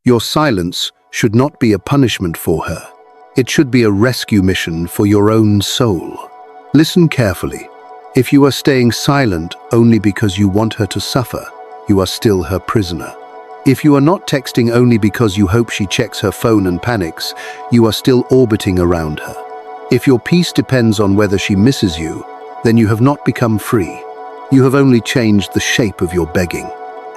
Your silence should not be a punishment for her. It should be a rescue mission for your own soul. Listen carefully. If you are staying silent only because you want her to suffer, you are still her prisoner. If you are not texting only because you hope she checks her phone and panics, you are still orbiting around her. If your peace depends on whether she misses you, then you have not become free. You have only changed the shape of your begging.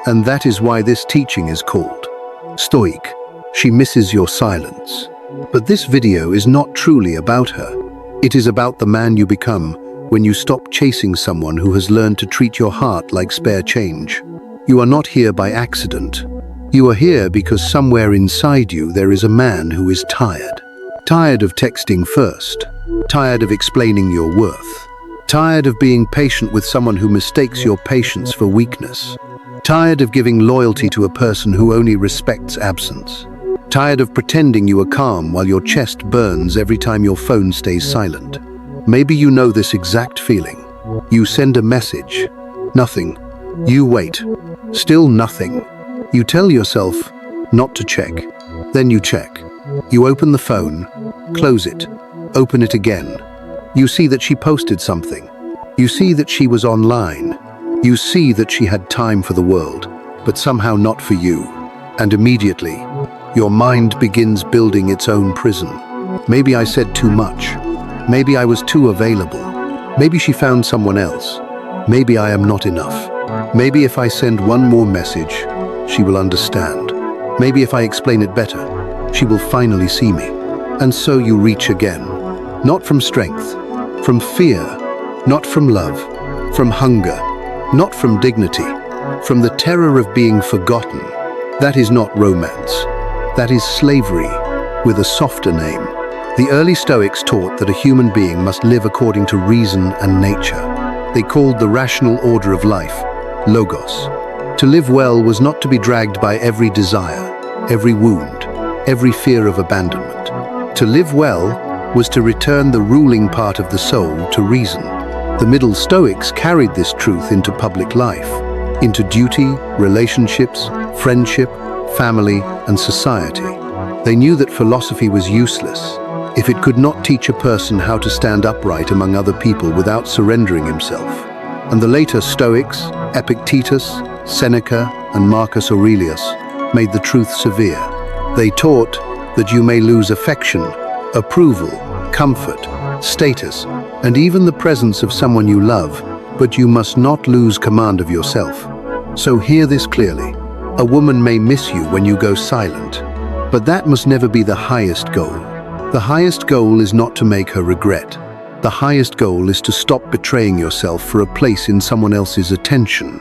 And that is why this teaching is called Stoic. She misses your silence. But this video is not truly about her. It is about the man you become when you stop chasing someone who has learned to treat your heart like spare change. You are not here by accident. You are here because somewhere inside you there is a man who is tired. Tired of texting first. Tired of explaining your worth. Tired of being patient with someone who mistakes your patience for weakness. Tired of giving loyalty to a person who only respects absence. Tired of pretending you are calm while your chest burns every time your phone stays silent. Maybe you know this exact feeling. You send a message. Nothing. You wait. Still nothing. You tell yourself not to check. Then you check. You open the phone, close it, open it again. You see that she posted something. You see that she was online. You see that she had time for the world, but somehow not for you. And immediately, your mind begins building its own prison. Maybe I said too much. Maybe I was too available. Maybe she found someone else. Maybe I am not enough. Maybe if I send one more message, she will understand. Maybe if I explain it better, she will finally see me. And so you reach again. Not from strength, from fear, not from love, from hunger, not from dignity, from the terror of being forgotten. That is not romance. That is slavery, with a softer name. The early Stoics taught that a human being must live according to reason and nature. They called the rational order of life logos. To live well was not to be dragged by every desire, every wound, every fear of abandonment. To live well was to return the ruling part of the soul to reason. The Middle Stoics carried this truth into public life, into duty, relationships, friendship, family, and society. They knew that philosophy was useless if it could not teach a person how to stand upright among other people without surrendering himself. And the later Stoics, Epictetus, Seneca, and Marcus Aurelius, made the truth severe. They taught that you may lose affection, approval, comfort, status, and even the presence of someone you love, but you must not lose command of yourself. So hear this clearly. A woman may miss you when you go silent, but that must never be the highest goal. The highest goal is not to make her regret. The highest goal is to stop betraying yourself for a place in someone else's attention.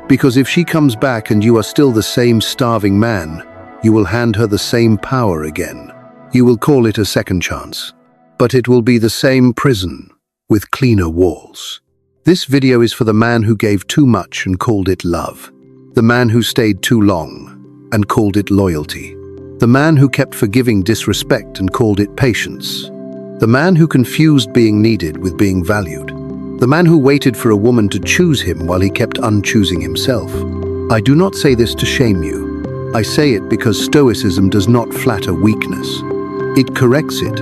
Because if she comes back and you are still the same starving man, you will hand her the same power again. You will call it a second chance. But it will be the same prison, with cleaner walls. This video is for the man who gave too much and called it love. The man who stayed too long and called it loyalty. The man who kept forgiving disrespect and called it patience. The man who confused being needed with being valued. The man who waited for a woman to choose him while he kept unchoosing himself. I do not say this to shame you. I say it because Stoicism does not flatter weakness. It corrects it.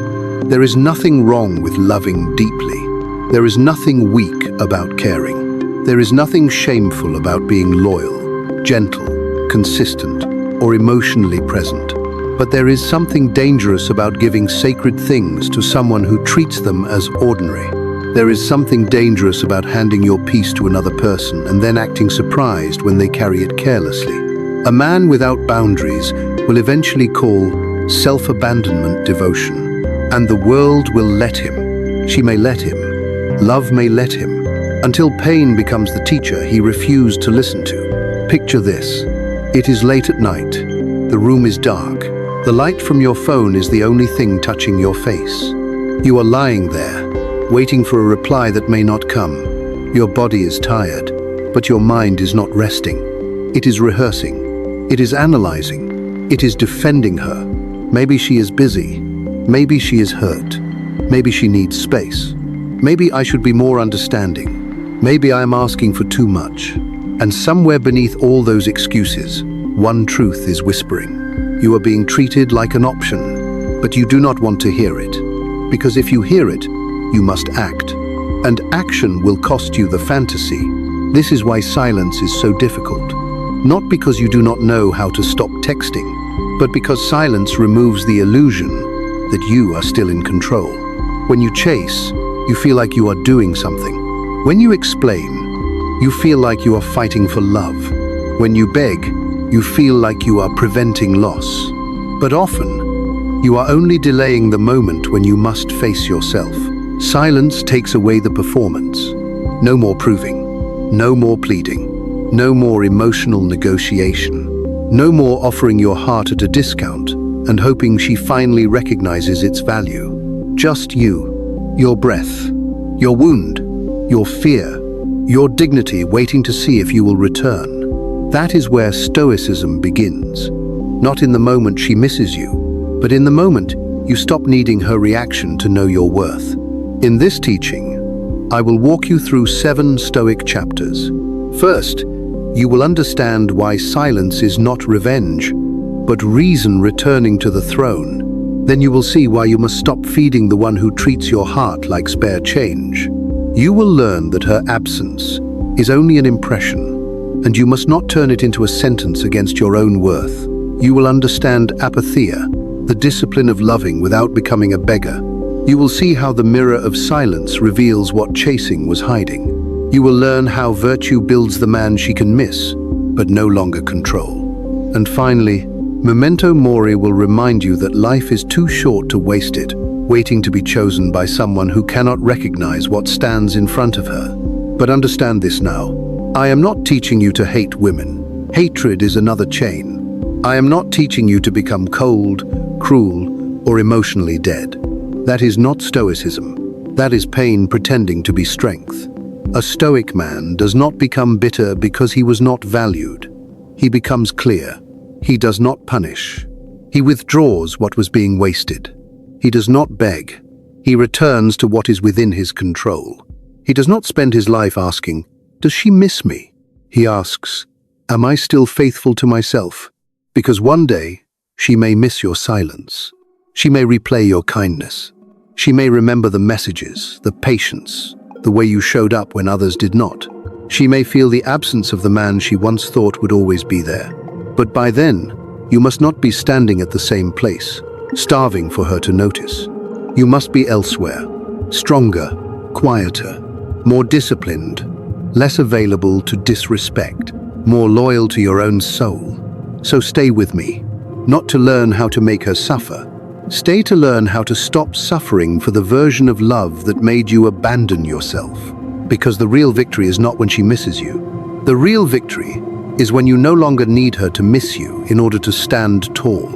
There is nothing wrong with loving deeply. There is nothing weak about caring. There is nothing shameful about being loyal, gentle, consistent, or emotionally present. But there is something dangerous about giving sacred things to someone who treats them as ordinary. There is something dangerous about handing your peace to another person and then acting surprised when they carry it carelessly. A man without boundaries will eventually call self-abandonment devotion. And the world will let him. She may let him. Love may let him. Until pain becomes the teacher he refused to listen to. Picture this. It is late at night. The room is dark. The light from your phone is the only thing touching your face. You are lying there, waiting for a reply that may not come. Your body is tired, but your mind is not resting. It is rehearsing. It is analyzing. It is defending her. Maybe she is busy. Maybe she is hurt. Maybe she needs space. Maybe I should be more understanding. Maybe I am asking for too much. And somewhere beneath all those excuses, one truth is whispering. You are being treated like an option, but you do not want to hear it. Because if you hear it, you must act. And action will cost you the fantasy. This is why silence is so difficult. Not because you do not know how to stop texting, but because silence removes the illusion that you are still in control. When you chase, you feel like you are doing something. When you explain, you feel like you are fighting for love. When you beg, you feel like you are preventing loss. But often, you are only delaying the moment when you must face yourself. Silence takes away the performance. No more proving, no more pleading, no more emotional negotiation, no more offering your heart at a discount and hoping she finally recognizes its value. Just you, your breath, your wound, your fear, your dignity waiting to see if you will return. That is where Stoicism begins. Not in the moment she misses you, but in the moment you stop needing her reaction to know your worth. In this teaching, I will walk you through 7 Stoic chapters. First, you will understand why silence is not revenge, but reason returning to the throne. Then you will see why you must stop feeding the one who treats your heart like spare change. You will learn that her absence is only an impression, and you must not turn it into a sentence against your own worth. You will understand Apatheia, the discipline of loving without becoming a beggar. You will see how the mirror of silence reveals what chasing was hiding. You will learn how virtue builds the man she can miss, but no longer control. And finally, Memento Mori will remind you that life is too short to waste it, waiting to be chosen by someone who cannot recognize what stands in front of her. But understand this now. I am not teaching you to hate women. Hatred is another chain. I am not teaching you to become cold, cruel, or emotionally dead. That is not Stoicism. That is pain pretending to be strength. A Stoic man does not become bitter because he was not valued. He becomes clear. He does not punish. He withdraws what was being wasted. He does not beg. He returns to what is within his control. He does not spend his life asking, "Does she miss me?" He asks, "Am I still faithful to myself?" Because one day, she may miss your silence. She may replay your kindness. She may remember the messages, the patience, the way you showed up when others did not. She may feel the absence of the man she once thought would always be there. But by then, you must not be standing at the same place, starving for her to notice. You must be elsewhere, stronger, quieter, more disciplined, less available to disrespect, more loyal to your own soul. So stay with me, not to learn how to make her suffer. Stay to learn how to stop suffering for the version of love that made you abandon yourself. Because the real victory is not when she misses you. The real victory is when you no longer need her to miss you in order to stand tall.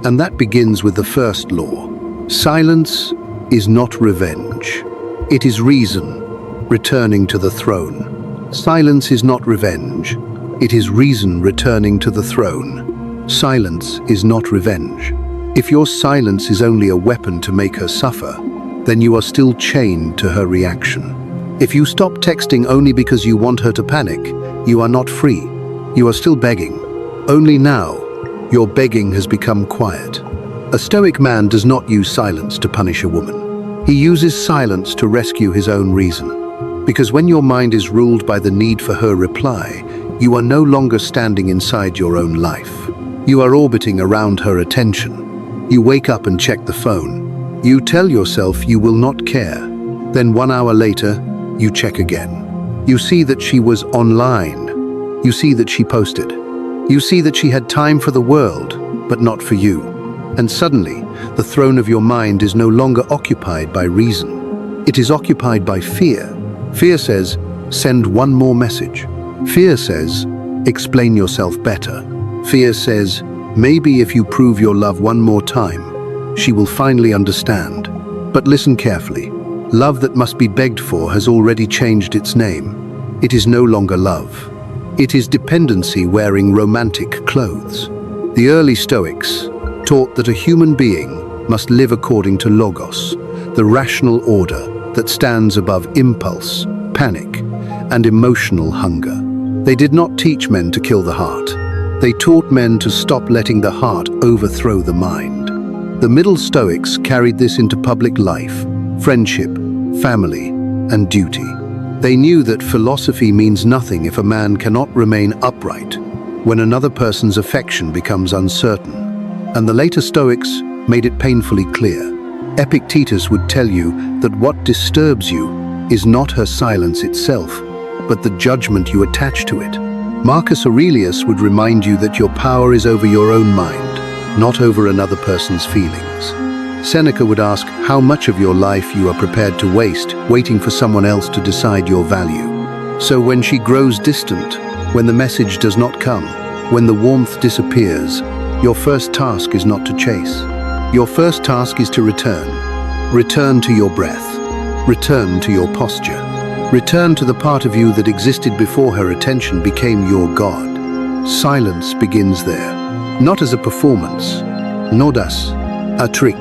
And that begins with the first law. Silence is not revenge. It is reason returning to the throne. Silence is not revenge. It is reason returning to the throne. Silence is not revenge. If your silence is only a weapon to make her suffer, then you are still chained to her reaction. If you stop texting only because you want her to panic, you are not free. You are still begging. Only now, your begging has become quiet. A Stoic man does not use silence to punish a woman. He uses silence to rescue his own reason. Because when your mind is ruled by the need for her reply, you are no longer standing inside your own life. You are orbiting around her attention. You wake up and check the phone. You tell yourself you will not care. Then 1 hour later, you check again. You see that she was online. You see that she posted. You see that she had time for the world, but not for you. And suddenly, the throne of your mind is no longer occupied by reason. It is occupied by fear. Fear says, send one more message. Fear says, explain yourself better. Fear says, maybe if you prove your love one more time, she will finally understand. But listen carefully. Love that must be begged for has already changed its name. It is no longer love. It is dependency wearing romantic clothes. The early Stoics taught that a human being must live according to logos, the rational order that stands above impulse, panic, and emotional hunger. They did not teach men to kill the heart. They taught men to stop letting the heart overthrow the mind. The Middle Stoics carried this into public life, friendship, family, and duty. They knew that philosophy means nothing if a man cannot remain upright when another person's affection becomes uncertain. And the later Stoics made it painfully clear. Epictetus would tell you that what disturbs you is not her silence itself, but the judgment you attach to it. Marcus Aurelius would remind you that your power is over your own mind, not over another person's feelings. Seneca would ask how much of your life you are prepared to waste, waiting for someone else to decide your value. So when she grows distant, when the message does not come, when the warmth disappears, your first task is not to chase. Your first task is to return. Return to your breath. Return to your posture. Return to the part of you that existed before her attention became your God. Silence begins there, not as a performance, not as a trick,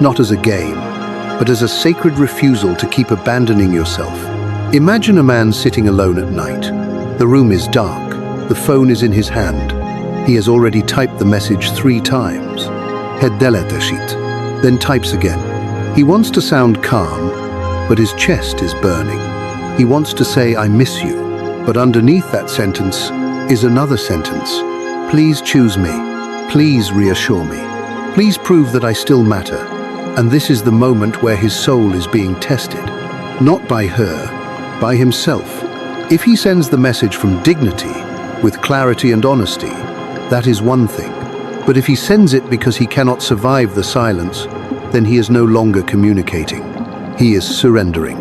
not as a game, but as a sacred refusal to keep abandoning yourself. Imagine a man sitting alone at night. The room is dark. The phone is in his hand. He has already typed the message 3 times. Then types again. He wants to sound calm, but his chest is burning. He wants to say, "I miss you," but underneath that sentence is another sentence. "Please choose me. Please reassure me. Please prove that I still matter." And this is the moment where his soul is being tested. Not by her, by himself. If he sends the message from dignity, with clarity and honesty, that is one thing. But if he sends it because he cannot survive the silence, then he is no longer communicating. He is surrendering.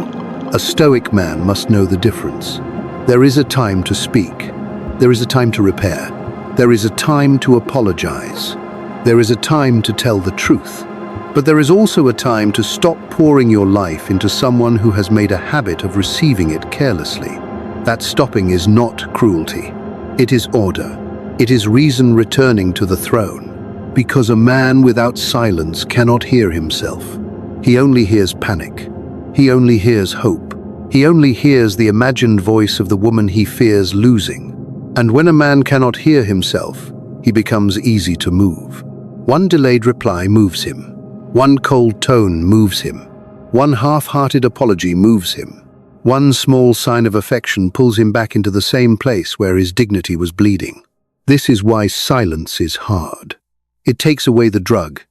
A Stoic man must know the difference. There is a time to speak. There is a time to repair. There is a time to apologize. There is a time to tell the truth. But there is also a time to stop pouring your life into someone who has made a habit of receiving it carelessly. That stopping is not cruelty. It is order. It is reason returning to the throne. Because a man without silence cannot hear himself. He only hears panic. He only hears hope. He only hears the imagined voice of the woman he fears losing. And when a man cannot hear himself, he becomes easy to move. One delayed reply moves him. One cold tone moves him. One half-hearted apology moves him. One small sign of affection pulls him back into the same place where his dignity was bleeding. This is why silence is hard. It takes away the drug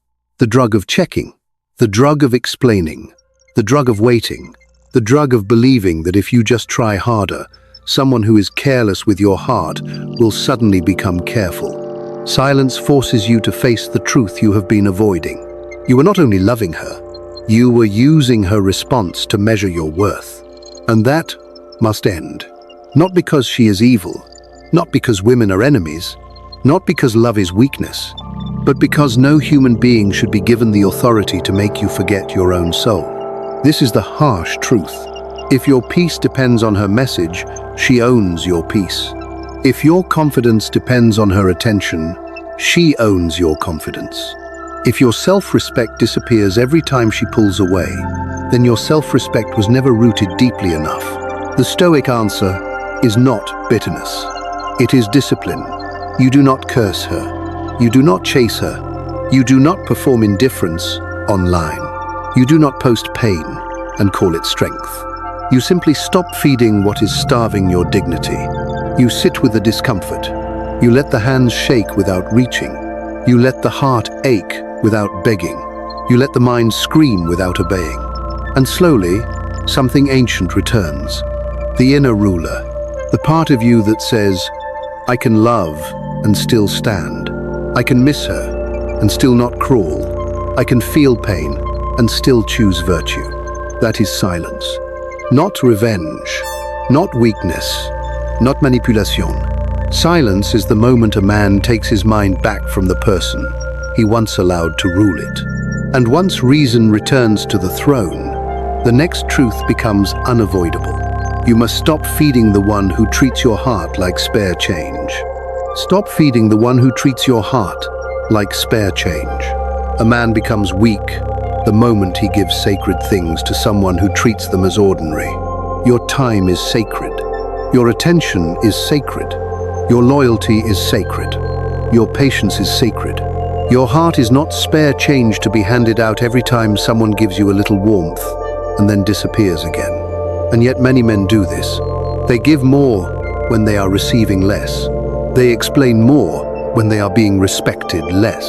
of checking, the drug of explaining, the drug of waiting, the drug of believing that if you just try harder, someone who is careless with your heart will suddenly become careful. Silence forces you to face the truth you have been avoiding. You were not only loving her, you were using her response to measure your worth. And that must end. Not because she is evil, not because women are enemies, not because love is weakness, but because no human being should be given the authority to make you forget your own soul. This is the harsh truth. If your peace depends on her message, she owns your peace. If your confidence depends on her attention, she owns your confidence. If your self-respect disappears every time she pulls away, then your self-respect was never rooted deeply enough. The Stoic answer is not bitterness. It is discipline. You do not curse her. You do not chase her. You do not perform indifference online. You do not post pain and call it strength. You simply stop feeding what is starving your dignity. You sit with the discomfort. You let the hands shake without reaching. You let the heart ache without begging. You let the mind scream without obeying. And slowly, something ancient returns. The inner ruler, the part of you that says, I can love and still stand. I can miss her and still not crawl. I can feel pain and still choose virtue. That is silence. Not revenge, not weakness, not manipulation. Silence is the moment a man takes his mind back from the person he once allowed to rule it. And once reason returns to the throne, the next truth becomes unavoidable. You must stop feeding the one who treats your heart like spare change. Stop feeding the one who treats your heart like spare change. A man becomes weak the moment he gives sacred things to someone who treats them as ordinary. Your time is sacred. Your attention is sacred. Your loyalty is sacred. Your patience is sacred. Your heart is not spare change to be handed out every time someone gives you a little warmth and then disappears again. And yet many men do this. They give more when they are receiving less. They explain more when they are being respected less.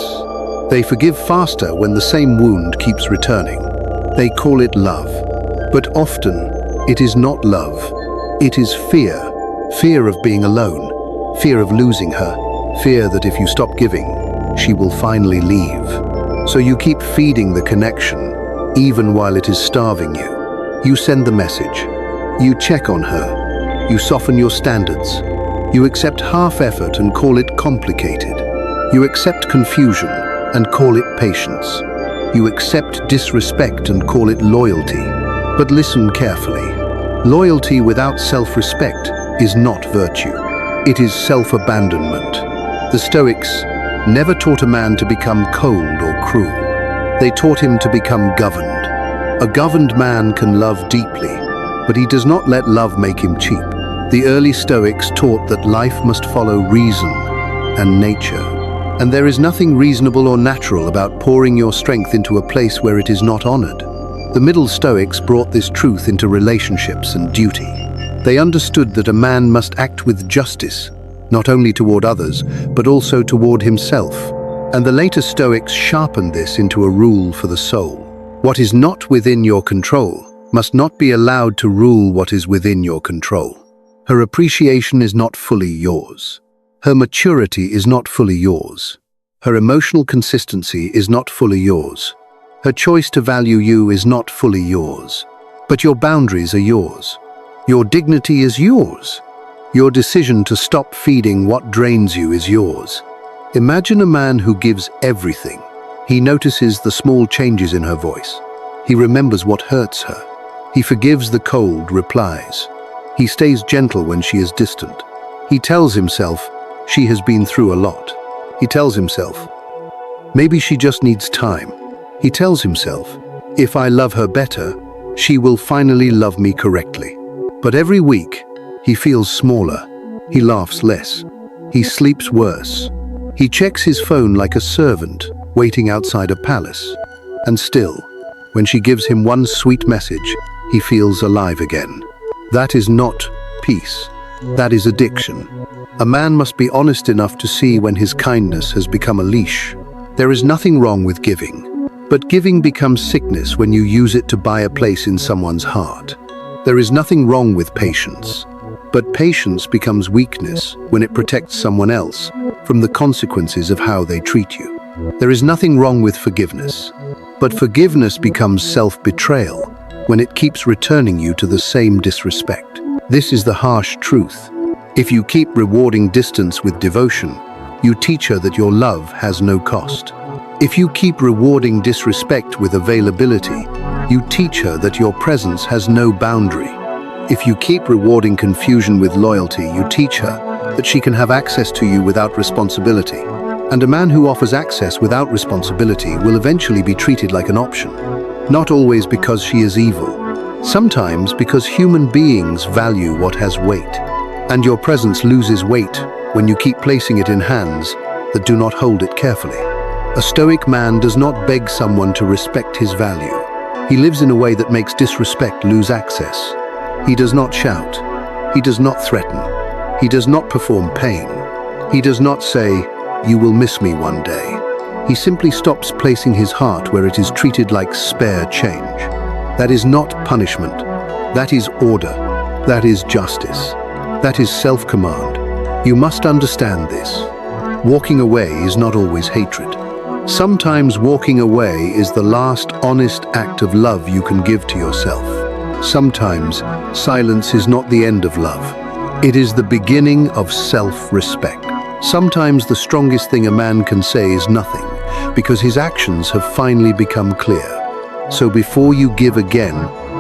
They forgive faster when the same wound keeps returning. They call it love. But often, it is not love. It is fear. Fear of being alone. Fear of losing her. Fear that if you stop giving, she will finally leave. So you keep feeding the connection, even while it is starving you. You send the message. You check on her. You soften your standards. You accept half effort and call it complicated. You accept confusion and call it patience. You accept disrespect and call it loyalty. But listen carefully. Loyalty without self-respect is not virtue. It is self-abandonment. The Stoics never taught a man to become cold or cruel. They taught him to become governed. A governed man can love deeply, but he does not let love make him cheap. The early Stoics taught that life must follow reason and nature. And there is nothing reasonable or natural about pouring your strength into a place where it is not honored. The Middle Stoics brought this truth into relationships and duty. They understood that a man must act with justice, not only toward others, but also toward himself. And the later Stoics sharpened this into a rule for the soul. What is not within your control must not be allowed to rule what is within your control. Her appreciation is not fully yours. Her maturity is not fully yours. Her emotional consistency is not fully yours. Her choice to value you is not fully yours. But your boundaries are yours. Your dignity is yours. Your decision to stop feeding what drains you is yours. Imagine a man who gives everything. He notices the small changes in her voice. He remembers what hurts her. He forgives the cold replies. He stays gentle when she is distant. He tells himself she has been through a lot. He tells himself, maybe she just needs time. He tells himself, if I love her better, she will finally love me correctly. But every week, he feels smaller. He laughs less. He sleeps worse. He checks his phone like a servant waiting outside a palace. And still, when she gives him one sweet message, he feels alive again. That is not peace. That is addiction. A man must be honest enough to see when his kindness has become a leash. There is nothing wrong with giving, but giving becomes sickness when you use it to buy a place in someone's heart. There is nothing wrong with patience, but patience becomes weakness when it protects someone else from the consequences of how they treat you. There is nothing wrong with forgiveness, but forgiveness becomes self-betrayal when it keeps returning you to the same disrespect. This is the harsh truth. If you keep rewarding distance with devotion, you teach her that your love has no cost. If you keep rewarding disrespect with availability, you teach her that your presence has no boundary. If you keep rewarding confusion with loyalty, you teach her that she can have access to you without responsibility. And a man who offers access without responsibility will eventually be treated like an option. Not always because she is evil, sometimes because human beings value what has weight. And your presence loses weight when you keep placing it in hands that do not hold it carefully. A Stoic man does not beg someone to respect his value. He lives in a way that makes disrespect lose access. He does not shout. He does not threaten. He does not perform pain. He does not say, "You will miss me one day." He simply stops placing his heart where it is treated like spare change. That is not punishment. That is order. That is justice. That is self-command. You must understand this. Walking away is not always hatred. Sometimes walking away is the last honest act of love you can give to yourself. Sometimes silence is not the end of love. It is the beginning of self-respect. Sometimes the strongest thing a man can say is nothing, because his actions have finally become clear. So before you give again,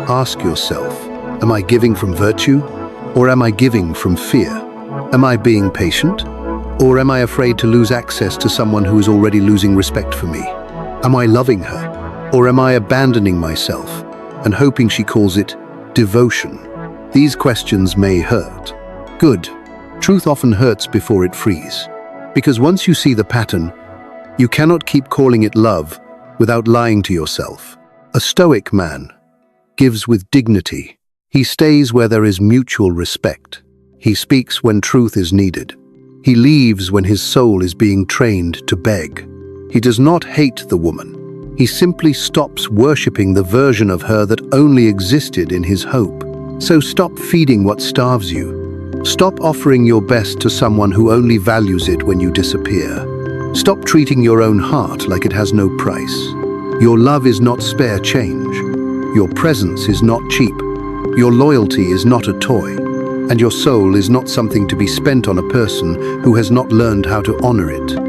ask yourself, am I giving from virtue? Or am I giving from fear? Am I being patient? Or am I afraid to lose access to someone who is already losing respect for me? Am I loving her? Or am I abandoning myself and hoping she calls it devotion? These questions may hurt. Good. Truth often hurts before it frees. Because once you see the pattern, you cannot keep calling it love without lying to yourself. A Stoic man gives with dignity. He stays where there is mutual respect. He speaks when truth is needed. He leaves when his soul is being trained to beg. He does not hate the woman. He simply stops worshipping the version of her that only existed in his hope. So stop feeding what starves you. Stop offering your best to someone who only values it when you disappear. Stop treating your own heart like it has no price. Your love is not spare change. Your presence is not cheap. Your loyalty is not a toy. And your soul is not something to be spent on a person who has not learned how to honor it.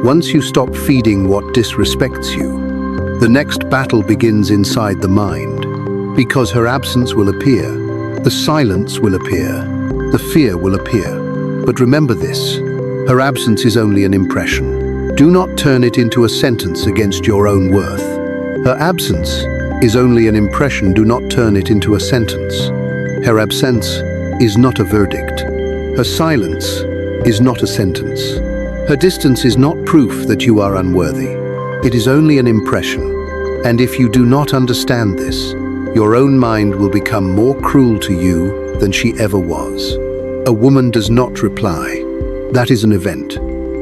Once you stop feeding what disrespects you, the next battle begins inside the mind. Because her absence will appear, the silence will appear, the fear will appear. But remember this, her absence is only an impression. Do not turn it into a sentence against your own worth. Her absence is only an impression. Do not turn it into a sentence. Her absence is not a verdict. Her silence is not a sentence. Her distance is not proof that you are unworthy. It is only an impression. And if you do not understand this, your own mind will become more cruel to you than she ever was. A woman does not reply. That is an event.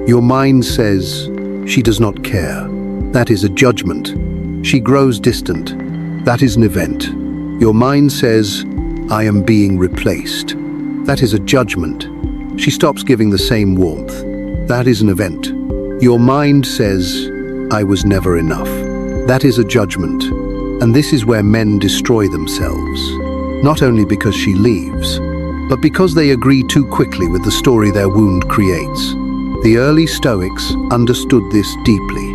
Your mind says, she does not care. That is a judgment. She grows distant. That is an event. Your mind says, I am being replaced. That is a judgment. She stops giving the same warmth. That is an event. Your mind says, I was never enough. That is a judgment. And this is where men destroy themselves. Not only because she leaves, but because they agree too quickly with the story their wound creates. The early Stoics understood this deeply.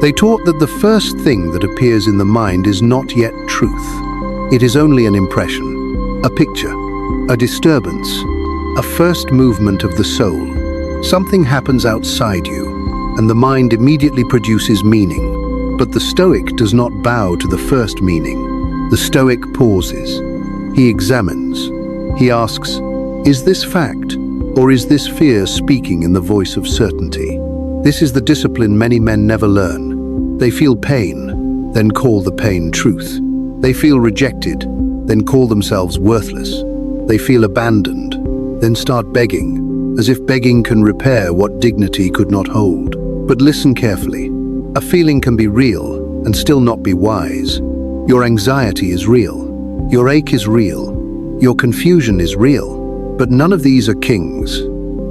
They taught that the first thing that appears in the mind is not yet truth. It is only an impression, a picture, a disturbance, a first movement of the soul. Something happens outside you, and the mind immediately produces meaning. But the Stoic does not bow to the first meaning. The Stoic pauses. He examines. He asks, is this fact, or is this fear speaking in the voice of certainty? This is the discipline many men never learn. They feel pain, then call the pain truth. They feel rejected, then call themselves worthless. They feel abandoned, then start begging, as if begging can repair what dignity could not hold. But listen carefully. A feeling can be real and still not be wise. Your anxiety is real. Your ache is real. Your confusion is real. But none of these are kings.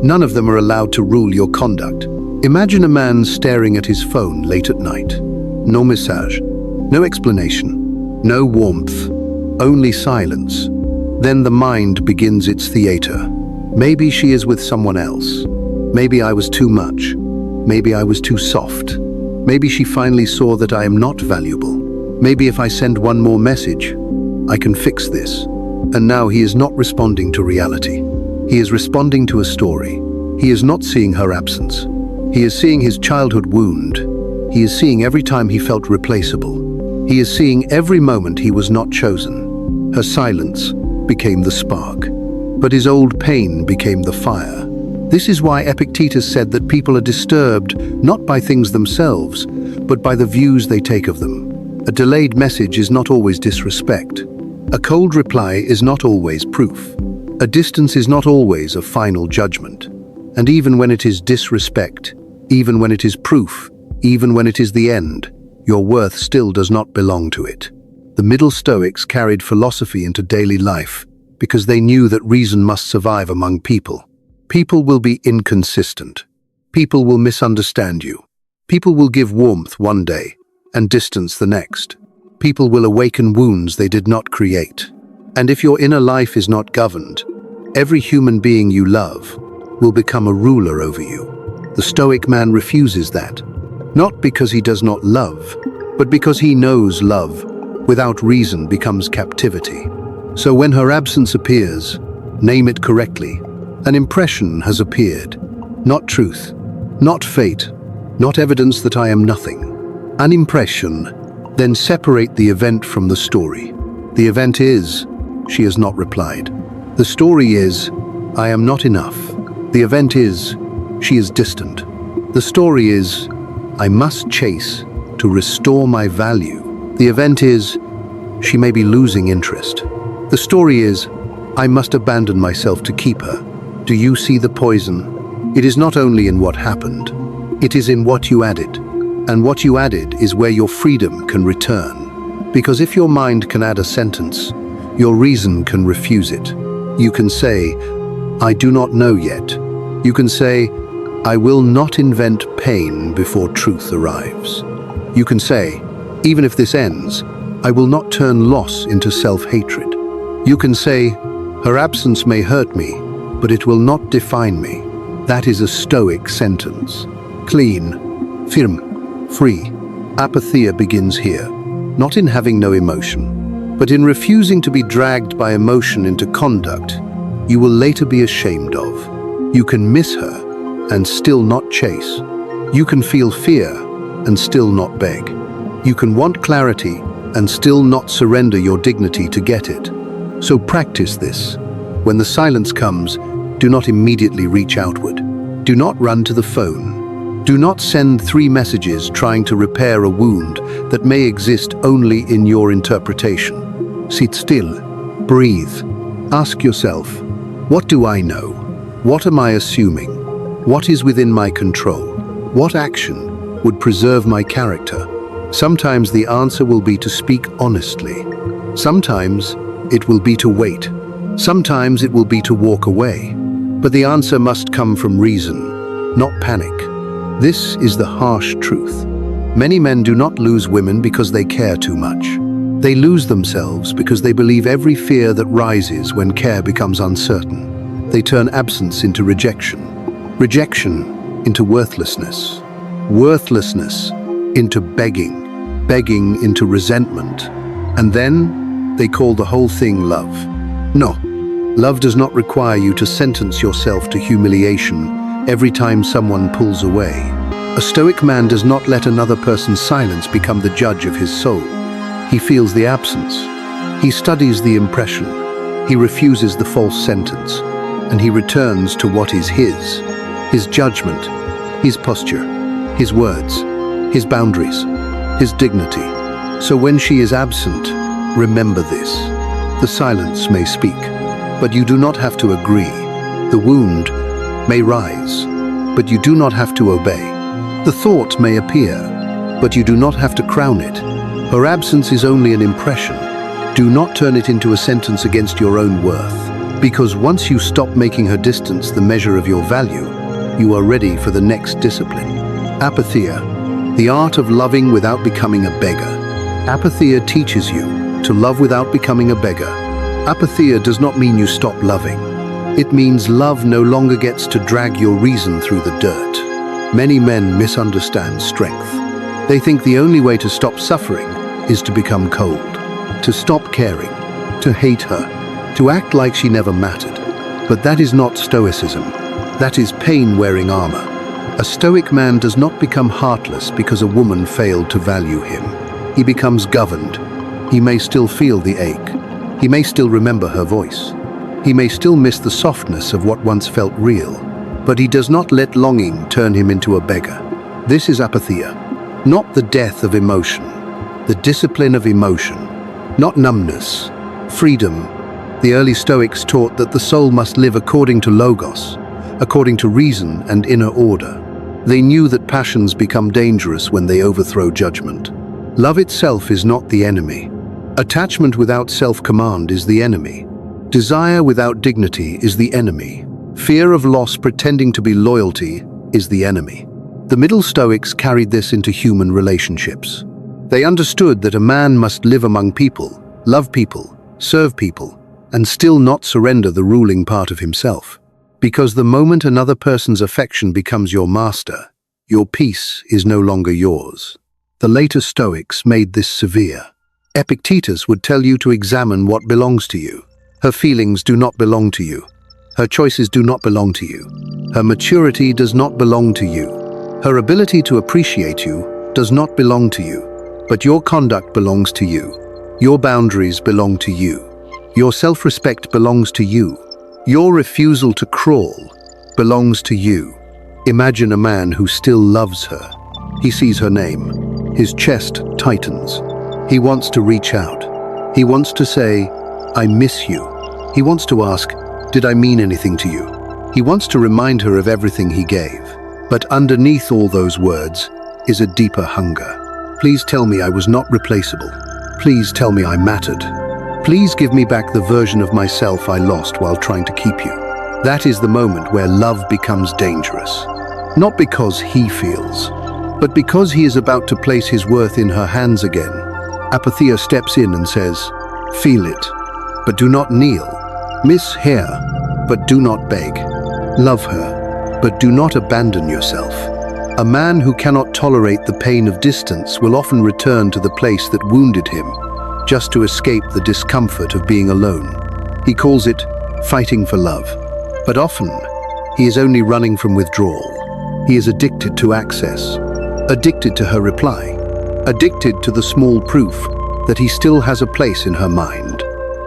None of them are allowed to rule your conduct. Imagine a man staring at his phone late at night. No message, no explanation, no warmth, only silence. Then the mind begins its theater. Maybe she is with someone else. Maybe I was too much. Maybe I was too soft. Maybe she finally saw that I am not valuable. Maybe if I send one more message, I can fix this. And now he is not responding to reality. He is responding to a story. He is not seeing her absence. He is seeing his childhood wound. He is seeing every time he felt replaceable. He is seeing every moment he was not chosen. Her silence became the spark, but his old pain became the fire. This is why Epictetus said that people are disturbed not by things themselves, but by the views they take of them. A delayed message is not always disrespect. A cold reply is not always proof. A distance is not always a final judgment. And even when it is disrespect, even when it is proof, even when it is the end, your worth still does not belong to it. The Middle Stoics carried philosophy into daily life because they knew that reason must survive among people. People will be inconsistent. People will misunderstand you. People will give warmth one day and distance the next. People will awaken wounds they did not create. And if your inner life is not governed, every human being you love will become a ruler over you. The Stoic man refuses that, not because he does not love, but because he knows love without reason becomes captivity. So when her absence appears, name it correctly. An impression has appeared, not truth, not fate, not evidence that I am nothing. An impression, then separate the event from the story. The event is, she has not replied. The story is, I am not enough. The event is, she is distant. The story is, I must chase to restore my value. The event is, she may be losing interest. The story is, I must abandon myself to keep her. Do you see the poison? It is not only in what happened, it is in what you added. And what you added is where your freedom can return. Because if your mind can add a sentence, your reason can refuse it. You can say, I do not know yet. You can say, I will not invent pain before truth arrives. You can say, even if this ends, I will not turn loss into self-hatred. You can say, her absence may hurt me, but it will not define me. That is a Stoic sentence. Clean, firm, free. Apatheia begins here, not in having no emotion, but in refusing to be dragged by emotion into conduct you will later be ashamed of. You can miss her and still not chase. You can feel fear and still not beg. You can want clarity and still not surrender your dignity to get it. So practice this. When the silence comes, do not immediately reach outward. Do not run to the phone. Do not send 3 messages trying to repair a wound that may exist only in your interpretation. Sit still. Breathe. Ask yourself, what do I know? What am I assuming? What is within my control? What action would preserve my character? Sometimes the answer will be to speak honestly. Sometimes it will be to wait. Sometimes it will be to walk away. But the answer must come from reason, not panic. This is the harsh truth. Many men do not lose women because they care too much. They lose themselves because they believe every fear that rises when care becomes uncertain. They turn absence into rejection, rejection into worthlessness, worthlessness into begging, begging into resentment, and then they call the whole thing love. No, love does not require you to sentence yourself to humiliation every time someone pulls away. A Stoic man does not let another person's silence become the judge of his soul. He feels the absence. He studies the impression. He refuses the false sentence. And he returns to what is his judgment, his posture, his words, his boundaries, his dignity. So when she is absent, remember this. The silence may speak, but you do not have to agree. The wound may rise, but you do not have to obey. The thought may appear, but you do not have to crown it. Her absence is only an impression. Do not turn it into a sentence against your own worth, because once you stop making her distance the measure of your value, you are ready for the next discipline. Apatheia, the art of loving without becoming a beggar. Apatheia teaches you to love without becoming a beggar. Apatheia does not mean you stop loving. It means love no longer gets to drag your reason through the dirt. Many men misunderstand strength. They think the only way to stop suffering is to become cold, to stop caring, to hate her, to act like she never mattered. But that is not Stoicism. That is pain wearing armor. A Stoic man does not become heartless because a woman failed to value him. He becomes governed. He may still feel the ache. He may still remember her voice. He may still miss the softness of what once felt real. But he does not let longing turn him into a beggar. This is apatheia. Not the death of emotion, the discipline of emotion, not numbness, freedom. The early Stoics taught that the soul must live according to logos, according to reason and inner order. They knew that passions become dangerous when they overthrow judgment. Love itself is not the enemy. Attachment without self-command is the enemy. Desire without dignity is the enemy. Fear of loss pretending to be loyalty is the enemy. The Middle Stoics carried this into human relationships. They understood that a man must live among people, love people, serve people, and still not surrender the ruling part of himself. Because the moment another person's affection becomes your master, your peace is no longer yours. The later Stoics made this severe. Epictetus would tell you to examine what belongs to you. Her feelings do not belong to you. Her choices do not belong to you. Her maturity does not belong to you. Her ability to appreciate you does not belong to you, but your conduct belongs to you. Your boundaries belong to you. Your self-respect belongs to you. Your refusal to crawl belongs to you. Imagine a man who still loves her. He sees her name. His chest tightens. He wants to reach out. He wants to say, "I miss you." He wants to ask, "Did I mean anything to you?" He wants to remind her of everything he gave. But underneath all those words is a deeper hunger. Please tell me I was not replaceable. Please tell me I mattered. Please give me back the version of myself I lost while trying to keep you. That is the moment where love becomes dangerous. Not because he feels, but because he is about to place his worth in her hands again. Apatheia steps in and says, "Feel it, but do not kneel. Miss her, but do not beg. Love her, but do not abandon yourself." A man who cannot tolerate the pain of distance will often return to the place that wounded him, just to escape the discomfort of being alone. He calls it fighting for love. But often, he is only running from withdrawal. He is addicted to access, addicted to her reply, addicted to the small proof that he still has a place in her mind.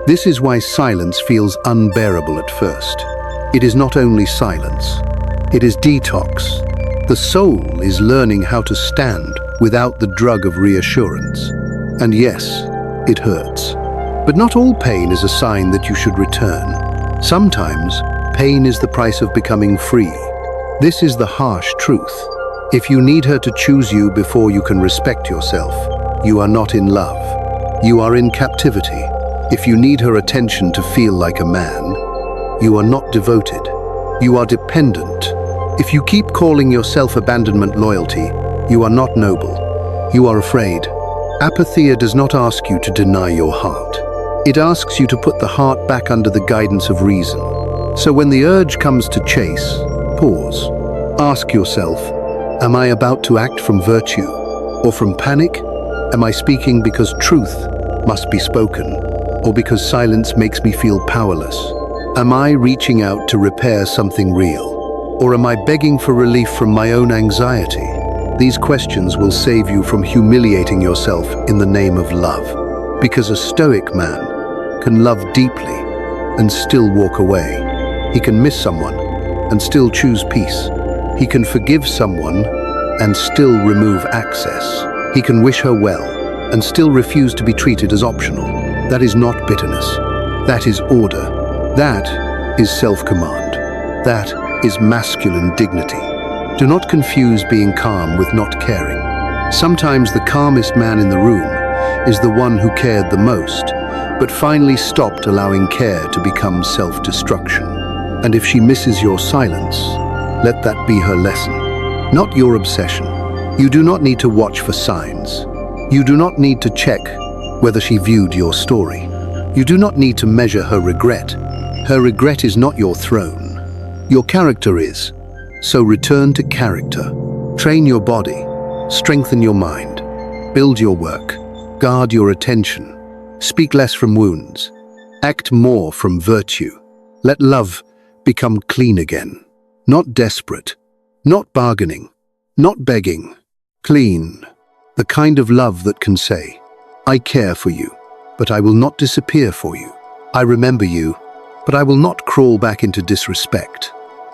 This is why silence feels unbearable at first. It is not only silence, it is detox. The soul is learning how to stand without the drug of reassurance. And yes, it hurts. But not all pain is a sign that you should return. Sometimes, pain is the price of becoming free. This is the harsh truth. If you need her to choose you before you can respect yourself, you are not in love. You are in captivity. If you need her attention to feel like a man, you are not devoted. You are dependent. If you keep calling yourself abandonment loyalty, you are not noble. You are afraid. Apatheia does not ask you to deny your heart. It asks you to put the heart back under the guidance of reason. So when the urge comes to chase, pause. Ask yourself, am I about to act from virtue or from panic? Am I speaking because truth must be spoken or because silence makes me feel powerless? Am I reaching out to repair something real? Or am I begging for relief from my own anxiety? These questions will save you from humiliating yourself in the name of love. Because a Stoic man can love deeply and still walk away. He can miss someone and still choose peace. He can forgive someone and still remove access. He can wish her well and still refuse to be treated as optional. That is not bitterness. That is order. That is self-command. That is masculine dignity. Do not confuse being calm with not caring. Sometimes the calmest man in the room is the one who cared the most, but finally stopped allowing care to become self-destruction. And if she misses your silence, let that be her lesson, not your obsession. You do not need to watch for signs. You do not need to check whether she viewed your story. You do not need to measure her regret. Her regret is not your throne. Your character is. So return to character. Train your body. Strengthen your mind. Build your work. Guard your attention. Speak less from wounds. Act more from virtue. Let love become clean again. Not desperate. Not bargaining. Not begging. Clean. The kind of love that can say, I care for you, but I will not disappear for you. I remember you, but I will not crawl back into disrespect.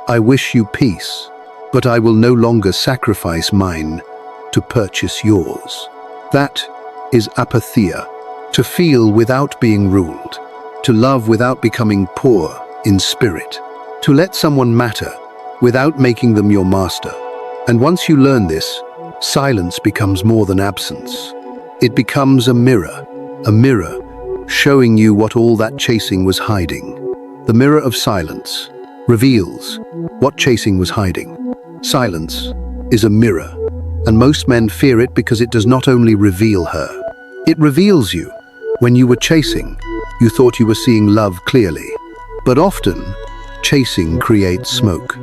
I wish you peace, but I will no longer sacrifice mine to purchase yours. That is apatheia, to feel without being ruled, to love without becoming poor in spirit, to let someone matter without making them your master. And once you learn this, silence becomes more than absence. It becomes a mirror showing you what all that chasing was hiding. The mirror of silence reveals what chasing was hiding. Silence is a mirror, and most men fear it because it does not only reveal her, it reveals you. When you were chasing, you thought you were seeing love clearly. But often, chasing creates smoke.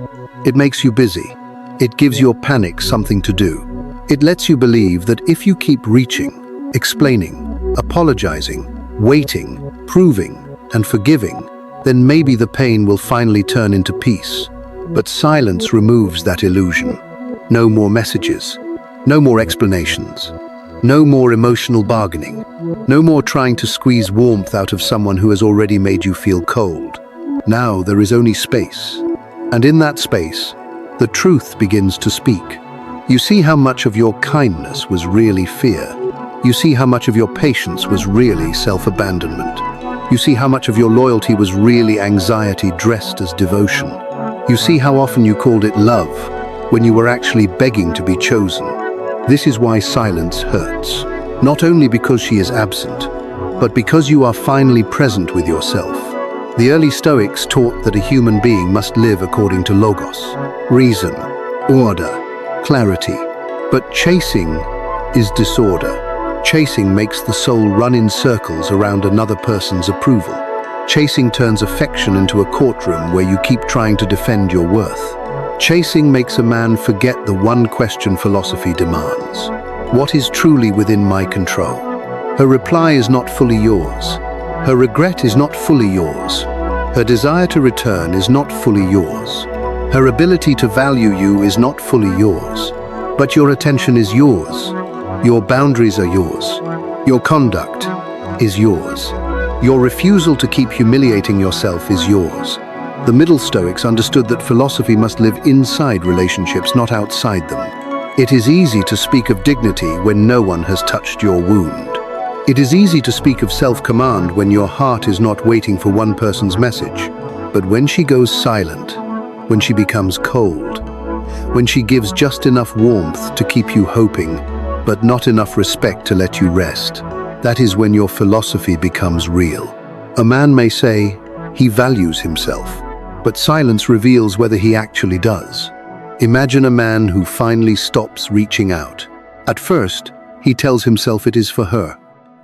It makes you busy. It gives your panic something to do. It lets you believe that if you keep reaching, explaining, apologizing, waiting, proving, and forgiving, then maybe the pain will finally turn into peace. But silence removes that illusion. No more messages, no more explanations, no more emotional bargaining, no more trying to squeeze warmth out of someone who has already made you feel cold. Now there is only space. And in that space, the truth begins to speak. You see how much of your kindness was really fear. You see how much of your patience was really self-abandonment. You see how much of your loyalty was really anxiety dressed as devotion. You see how often you called it love when you were actually begging to be chosen. This is why silence hurts. Not only because she is absent, but because you are finally present with yourself. The early Stoics taught that a human being must live according to logos, reason, order, clarity. But chasing is disorder. Chasing makes the soul run in circles around another person's approval. Chasing turns affection into a courtroom where you keep trying to defend your worth. Chasing makes a man forget the one question philosophy demands. What is truly within my control? Her reply is not fully yours. Her regret is not fully yours. Her desire to return is not fully yours. Her ability to value you is not fully yours. But your attention is yours. Your boundaries are yours. Your conduct is yours. Your refusal to keep humiliating yourself is yours. The Middle Stoics understood that philosophy must live inside relationships, not outside them. It is easy to speak of dignity when no one has touched your wound. It is easy to speak of self-command when your heart is not waiting for one person's message. But when she goes silent, when she becomes cold, when she gives just enough warmth to keep you hoping, but not enough respect to let you rest, that is when your philosophy becomes real. A man may say he values himself, but silence reveals whether he actually does. Imagine a man who finally stops reaching out. At first, he tells himself it is for her.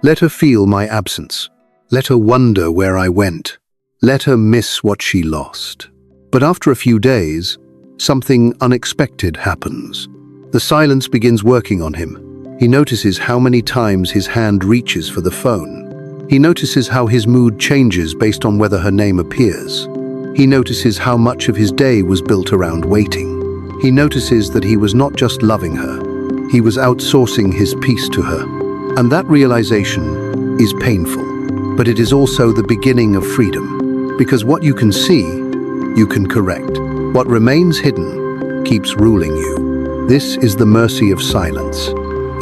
Let her feel my absence. Let her wonder where I went. Let her miss what she lost. But after a few days, something unexpected happens. The silence begins working on him. He notices how many times his hand reaches for the phone. He notices how his mood changes based on whether her name appears. He notices how much of his day was built around waiting. He notices that he was not just loving her, he was outsourcing his peace to her. And that realization is painful, but it is also the beginning of freedom. Because what you can see, you can correct. What remains hidden keeps ruling you. This is the mercy of silence.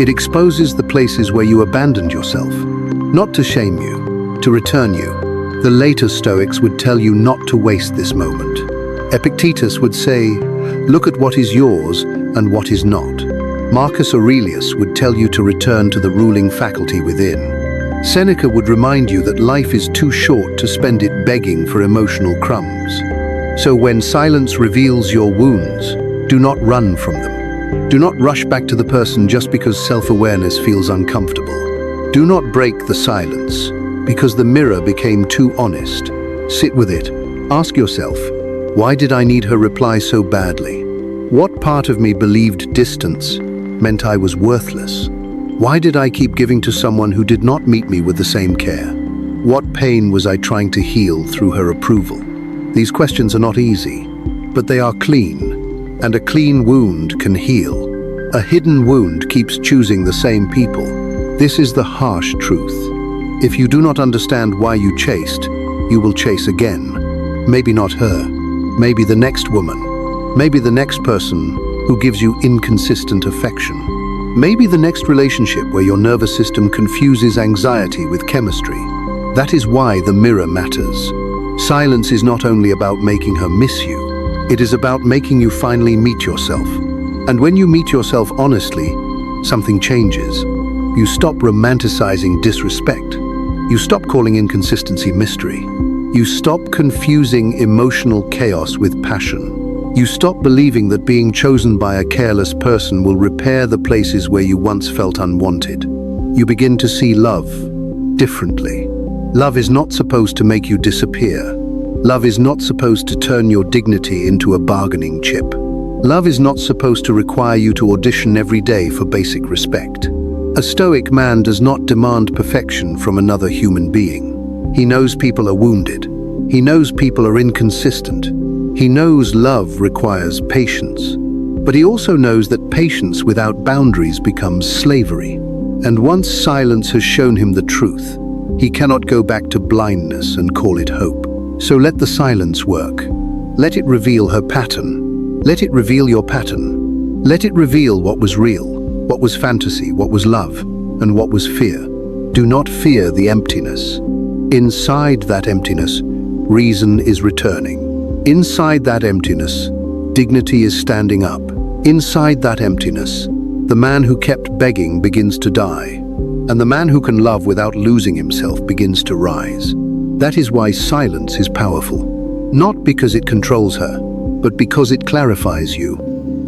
It exposes the places where you abandoned yourself, not to shame you, to return you. The later Stoics would tell you not to waste this moment. Epictetus would say, look at what is yours and what is not. Marcus Aurelius would tell you to return to the ruling faculty within. Seneca would remind you that life is too short to spend it begging for emotional crumbs. So when silence reveals your wounds, do not run from them. Do not rush back to the person just because self-awareness feels uncomfortable. Do not break the silence because the mirror became too honest. Sit with it. Ask yourself, why did I need her reply so badly? What part of me believed distance meant I was worthless? Why did I keep giving to someone who did not meet me with the same care? What pain was I trying to heal through her approval? These questions are not easy, but they are clean, and a clean wound can heal. A hidden wound keeps choosing the same people. This is the harsh truth. If you do not understand why you chased, you will chase again. Maybe not her, maybe the next woman, maybe the next person who gives you inconsistent affection. Maybe the next relationship where your nervous system confuses anxiety with chemistry. That is why the mirror matters. Silence is not only about making her miss you, it is about making you finally meet yourself. And when you meet yourself honestly, something changes. You stop romanticizing disrespect. You stop calling inconsistency mystery. You stop confusing emotional chaos with passion. You stop believing that being chosen by a careless person will repair the places where you once felt unwanted. You begin to see love differently. Love is not supposed to make you disappear. Love is not supposed to turn your dignity into a bargaining chip. Love is not supposed to require you to audition every day for basic respect. A Stoic man does not demand perfection from another human being. He knows people are wounded. He knows people are inconsistent. He knows love requires patience. But he also knows that patience without boundaries becomes slavery. And once silence has shown him the truth, he cannot go back to blindness and call it hope. So let the silence work. Let it reveal her pattern. Let it reveal your pattern. Let it reveal what was real, what was fantasy, what was love, and what was fear. Do not fear the emptiness. Inside that emptiness, reason is returning. Inside that emptiness, dignity is standing up. Inside that emptiness, the man who kept begging begins to die, and the man who can love without losing himself begins to rise. That is why silence is powerful. Not because it controls her, but because it clarifies you.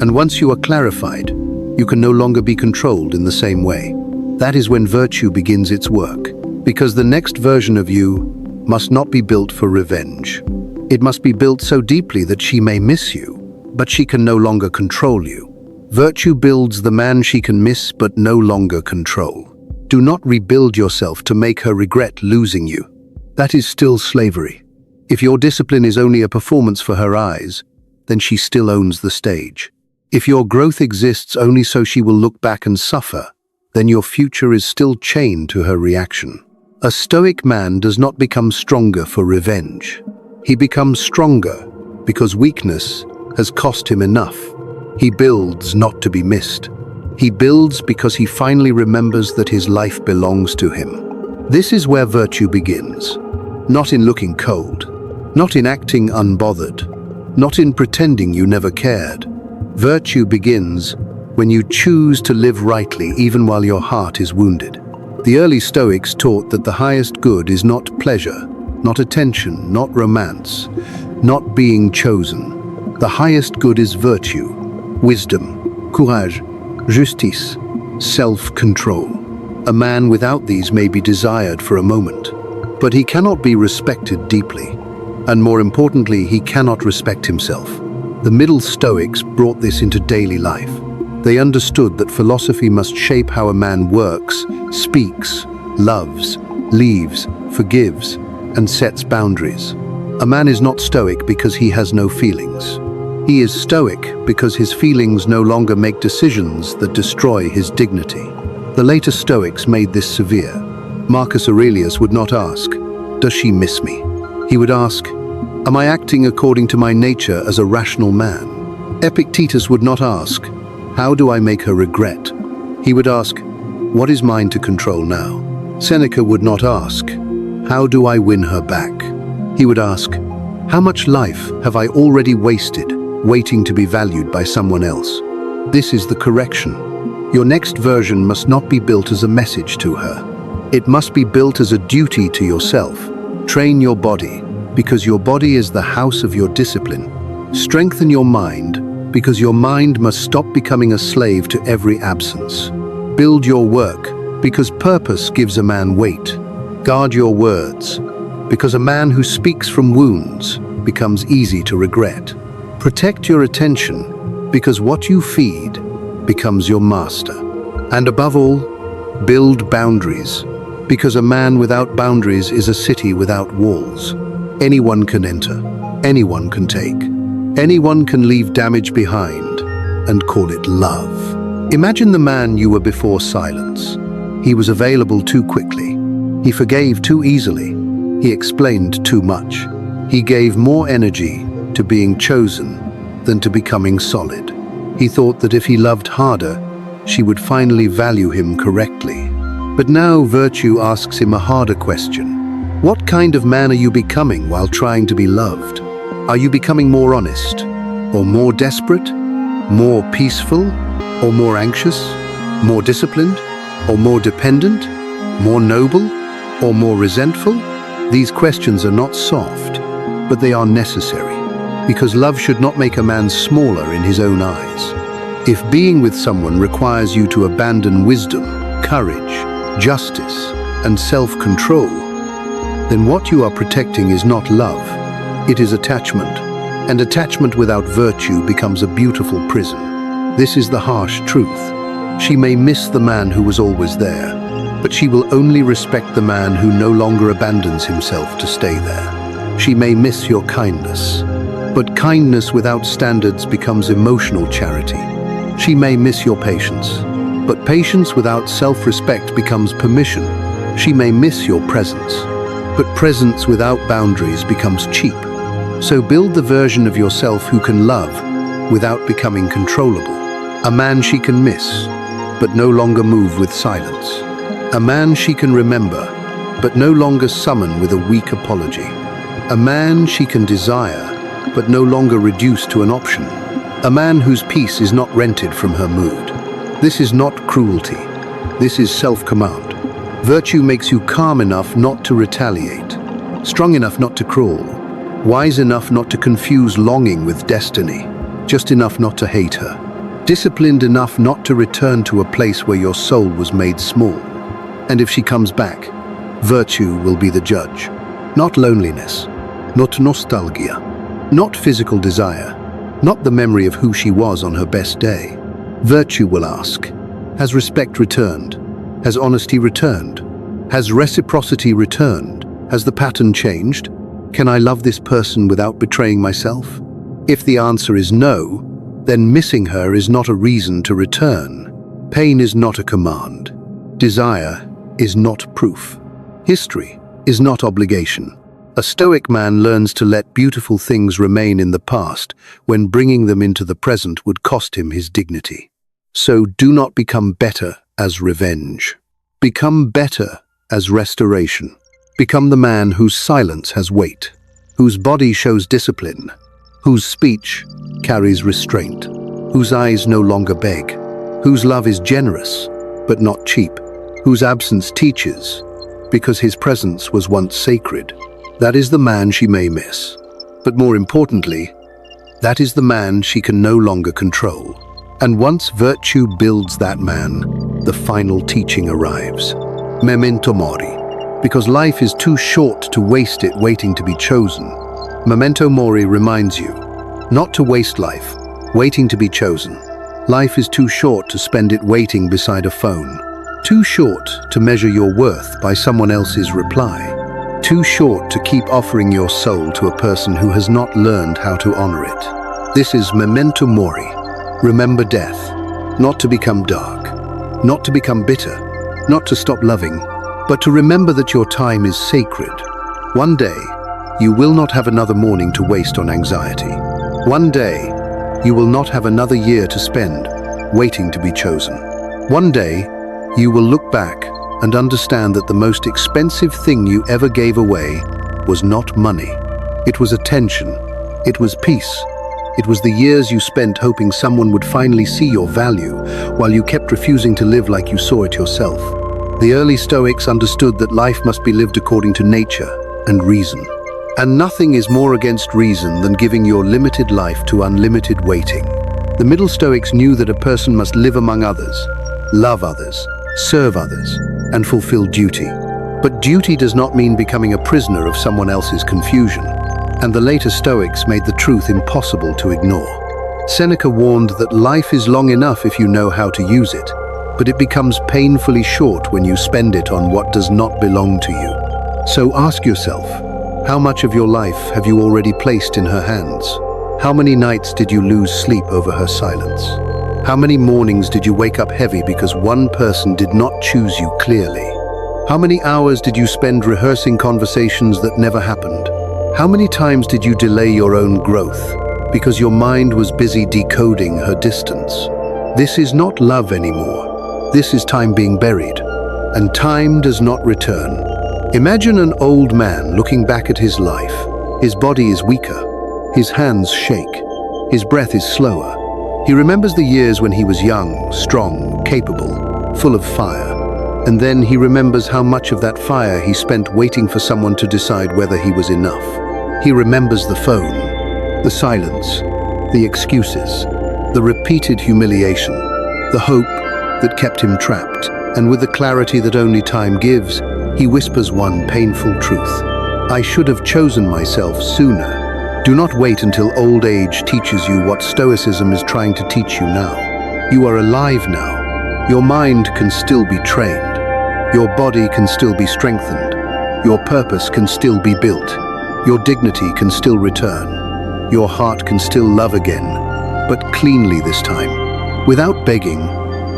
And once you are clarified, you can no longer be controlled in the same way. That is when virtue begins its work, because the next version of you must not be built for revenge. It must be built so deeply that she may miss you, but she can no longer control you. Virtue builds the man she can miss but no longer control. Do not rebuild yourself to make her regret losing you. That is still slavery. If your discipline is only a performance for her eyes, then she still owns the stage. If your growth exists only so she will look back and suffer, then your future is still chained to her reaction. A Stoic man does not become stronger for revenge. He becomes stronger because weakness has cost him enough. He builds not to be missed. He builds because he finally remembers that his life belongs to him. This is where virtue begins. Not in looking cold, not in acting unbothered, not in pretending you never cared. Virtue begins when you choose to live rightly even while your heart is wounded. The early Stoics taught that the highest good is not pleasure, not attention, not romance, not being chosen. The highest good is virtue, wisdom, courage, justice, self-control. A man without these may be desired for a moment, but he cannot be respected deeply. And more importantly, he cannot respect himself. The Middle Stoics brought this into daily life. They understood that philosophy must shape how a man works, speaks, loves, leaves, forgives, and sets boundaries. A man is not Stoic because he has no feelings. He is Stoic because his feelings no longer make decisions that destroy his dignity. The later Stoics made this severe. Marcus Aurelius would not ask, "Does she miss me?" He would ask, "Am I acting according to my nature as a rational man?" Epictetus would not ask, "How do I make her regret?" He would ask, "What is mine to control now?" Seneca would not ask, "How do I win her back?" He would ask, "How much life have I already wasted waiting to be valued by someone else?" This is the correction. Your next version must not be built as a message to her. It must be built as a duty to yourself. Train your body, because your body is the house of your discipline. Strengthen your mind, because your mind must stop becoming a slave to every absence. Build your work, because purpose gives a man weight. Guard your words, because a man who speaks from wounds becomes easy to regret. Protect your attention, because what you feed becomes your master. And above all, build boundaries, because a man without boundaries is a city without walls. Anyone can enter, anyone can take, anyone can leave damage behind and call it love. Imagine the man you were before silence. He was available too quickly. He forgave too easily. He explained too much. He gave more energy to being chosen than to becoming solid. He thought that if he loved harder, she would finally value him correctly. But now virtue asks him a harder question. What kind of man are you becoming while trying to be loved? Are you becoming more honest, or more desperate, more peaceful, or more anxious, more disciplined, or more dependent, more noble, or more resentful? These questions are not soft, but they are necessary, because love should not make a man smaller in his own eyes. If being with someone requires you to abandon wisdom, courage, justice, and self-control, then what you are protecting is not love, it is attachment, and attachment without virtue becomes a beautiful prison. This is the harsh truth. She may miss the man who was always there, but she will only respect the man who no longer abandons himself to stay there. She may miss your kindness, but kindness without standards becomes emotional charity. She may miss your patience, but patience without self-respect becomes permission. She may miss your presence, but presence without boundaries becomes cheap. So build the version of yourself who can love, without becoming controllable. A man she can miss, but no longer move with silence. A man she can remember, but no longer summon with a weak apology. A man she can desire, but no longer reduce to an option. A man whose peace is not rented from her mood. This is not cruelty. This is self-command. Virtue makes you calm enough not to retaliate, strong enough not to crawl, wise enough not to confuse longing with destiny, just enough not to hate her, disciplined enough not to return to a place where your soul was made small. And if she comes back, virtue will be the judge. Not loneliness, not nostalgia, not physical desire, not the memory of who she was on her best day. Virtue will ask, has respect returned? Has honesty returned? Has reciprocity returned? Has the pattern changed? Can I love this person without betraying myself? If the answer is no, then missing her is not a reason to return. Pain is not a command. Desire is not proof. History is not obligation. A Stoic man learns to let beautiful things remain in the past when bringing them into the present would cost him his dignity. So do not become better as revenge. Become better as restoration. Become the man whose silence has weight, whose body shows discipline, whose speech carries restraint, whose eyes no longer beg, whose love is generous but not cheap, whose absence teaches because his presence was once sacred. That is the man she may miss. But more importantly, that is the man she can no longer control. And once virtue builds that man, the final teaching arrives. Memento Mori. Because life is too short to waste it waiting to be chosen. Memento Mori reminds you not to waste life, waiting to be chosen. Life is too short to spend it waiting beside a phone. Too short to measure your worth by someone else's reply. Too short to keep offering your soul to a person who has not learned how to honor it. This is Memento Mori. Remember death, not to become dark, not to become bitter, not to stop loving, but to remember that your time is sacred. One day, you will not have another morning to waste on anxiety. One day, you will not have another year to spend waiting to be chosen. One day, you will look back and understand that the most expensive thing you ever gave away was not money. It was attention. It was peace. It was the years you spent hoping someone would finally see your value while you kept refusing to live like you saw it yourself. The early Stoics understood that life must be lived according to nature and reason. And nothing is more against reason than giving your limited life to unlimited waiting. The Middle Stoics knew that a person must live among others, love others, serve others, and fulfill duty. But duty does not mean becoming a prisoner of someone else's confusion. And the later Stoics made the truth impossible to ignore. Seneca warned that life is long enough if you know how to use it, but it becomes painfully short when you spend it on what does not belong to you. So ask yourself, how much of your life have you already placed in her hands? How many nights did you lose sleep over her silence? How many mornings did you wake up heavy because one person did not choose you clearly? How many hours did you spend rehearsing conversations that never happened? How many times did you delay your own growth because your mind was busy decoding her distance? This is not love anymore. This is time being buried, and time does not return. Imagine an old man looking back at his life. His body is weaker, his hands shake, his breath is slower. He remembers the years when he was young, strong, capable, full of fire. And then he remembers how much of that fire he spent waiting for someone to decide whether he was enough. He remembers the phone, the silence, the excuses, the repeated humiliation, the hope that kept him trapped. And with the clarity that only time gives, he whispers one painful truth. I should have chosen myself sooner. Do not wait until old age teaches you what Stoicism is trying to teach you now. You are alive now. Your mind can still be trained. Your body can still be strengthened. Your purpose can still be built. Your dignity can still return. Your heart can still love again, but cleanly this time. Without begging,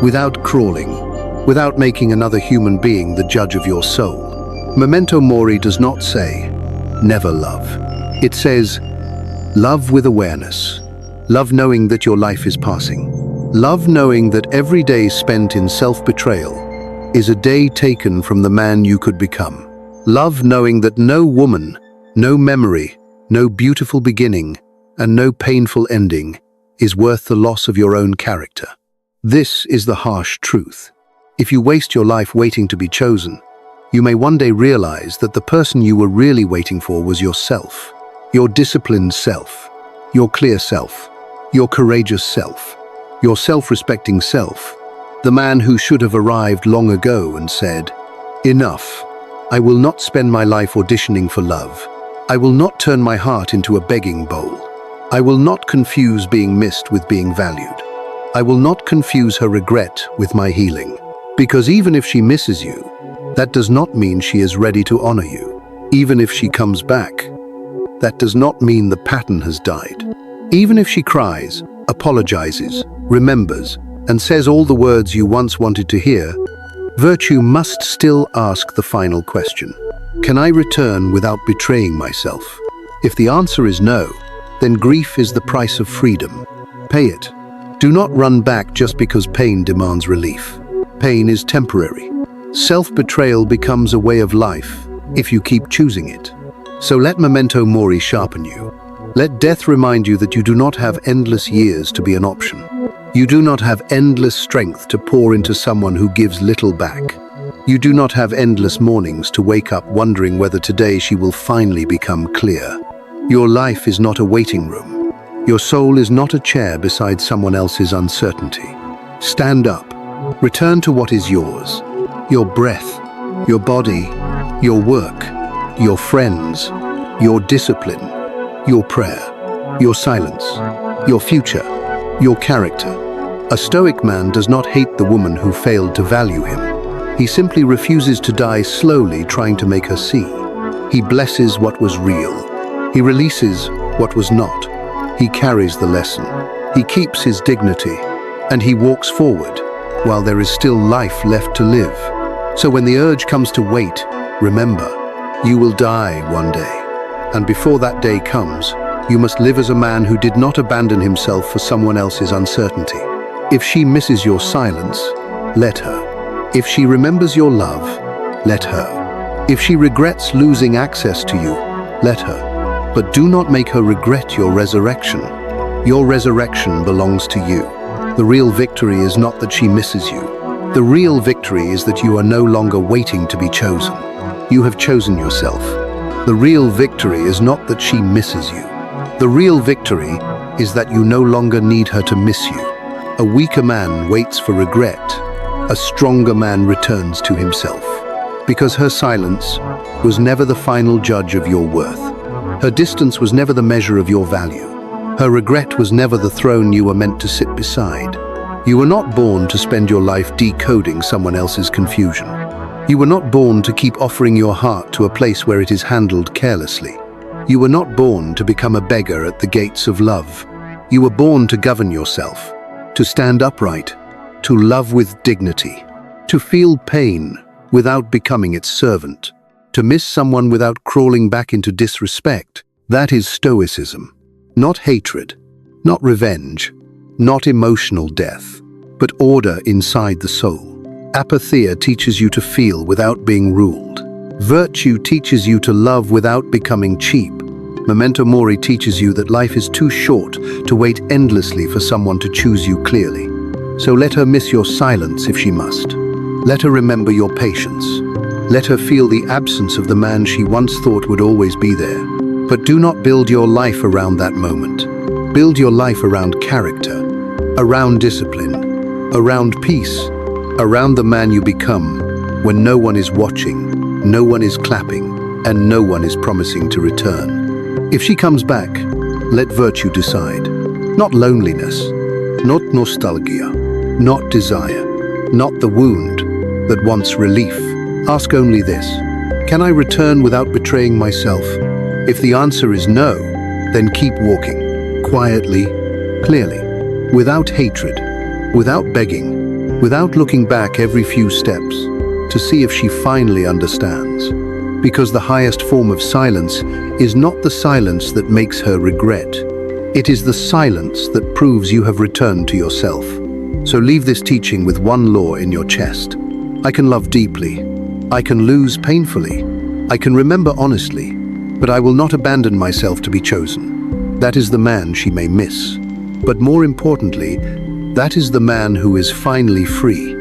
without crawling, without making another human being the judge of your soul. Memento Mori does not say, never love. It says, love with awareness, Love knowing that your life is passing. Love knowing that every day spent in self-betrayal is a day taken from the man you could become. Love knowing that no woman, no memory, no beautiful beginning, and no painful ending is worth the loss of your own character. This is the harsh truth. If you waste your life waiting to be chosen, you may one day realize that the person you were really waiting for was yourself. Your disciplined self, your clear self, your courageous self, your self-respecting self, the man who should have arrived long ago and said, "Enough. I will not spend my life auditioning for love. I will not turn my heart into a begging bowl. I will not confuse being missed with being valued. I will not confuse her regret with my healing. Because even if she misses you, that does not mean she is ready to honor you. Even if she comes back, that does not mean the pattern has died. Even if she cries, apologizes, remembers, and says all the words you once wanted to hear, virtue must still ask the final question. Can I return without betraying myself? If the answer is no, then grief is the price of freedom. Pay it. Do not run back just because pain demands relief. Pain is temporary. Self-betrayal becomes a way of life if you keep choosing it. So let Memento Mori sharpen you. Let death remind you that you do not have endless years to be an option. You do not have endless strength to pour into someone who gives little back. You do not have endless mornings to wake up wondering whether today she will finally become clear. Your life is not a waiting room. Your soul is not a chair beside someone else's uncertainty. Stand up. Return to what is yours. Your breath, your body, your work, your friends, your discipline, your prayer, your silence, your future, your character. A Stoic man does not hate the woman who failed to value him. He simply refuses to die slowly trying to make her see. He blesses what was real. He releases what was not. He carries the lesson. He keeps his dignity, and he walks forward while there is still life left to live. So when the urge comes to wait, remember, you will die one day. And before that day comes, you must live as a man who did not abandon himself for someone else's uncertainty. If she misses your silence, let her. If she remembers your love, let her. If she regrets losing access to you, let her. But do not make her regret your resurrection. Your resurrection belongs to you. The real victory is not that she misses you. The real victory is that you are no longer waiting to be chosen. You have chosen yourself. The real victory is not that she misses you. The real victory is that you no longer need her to miss you. A weaker man waits for regret. A stronger man returns to himself. Because her silence was never the final judge of your worth. Her distance was never the measure of your value. Her regret was never the throne you were meant to sit beside. You were not born to spend your life decoding someone else's confusion. You were not born to keep offering your heart to a place where it is handled carelessly. You were not born to become a beggar at the gates of love. You were born to govern yourself, to stand upright, to love with dignity, to feel pain without becoming its servant, to miss someone without crawling back into disrespect. That is Stoicism. Not hatred, not revenge, not emotional death, but order inside the soul. Apatheia teaches you to feel without being ruled. Virtue teaches you to love without becoming cheap. Memento Mori teaches you that life is too short to wait endlessly for someone to choose you clearly. So let her miss your silence if she must. Let her remember your patience. Let her feel the absence of the man she once thought would always be there. But do not build your life around that moment. Build your life around character, around discipline, around peace, around the man you become when no one is watching, no one is clapping, and no one is promising to return. If she comes back, let virtue decide. Not loneliness, not nostalgia, not desire, not the wound that wants relief. Ask only this: can I return without betraying myself? If the answer is no, then keep walking, quietly, clearly, without hatred, without begging, without looking back every few steps to see if she finally understands. Because the highest form of silence is not the silence that makes her regret. It is the silence that proves you have returned to yourself. So leave this teaching with one law in your chest. I can love deeply. I can lose painfully. I can remember honestly, but I will not abandon myself to be chosen. That is the man she may miss. But more importantly, that is the man who is finally free.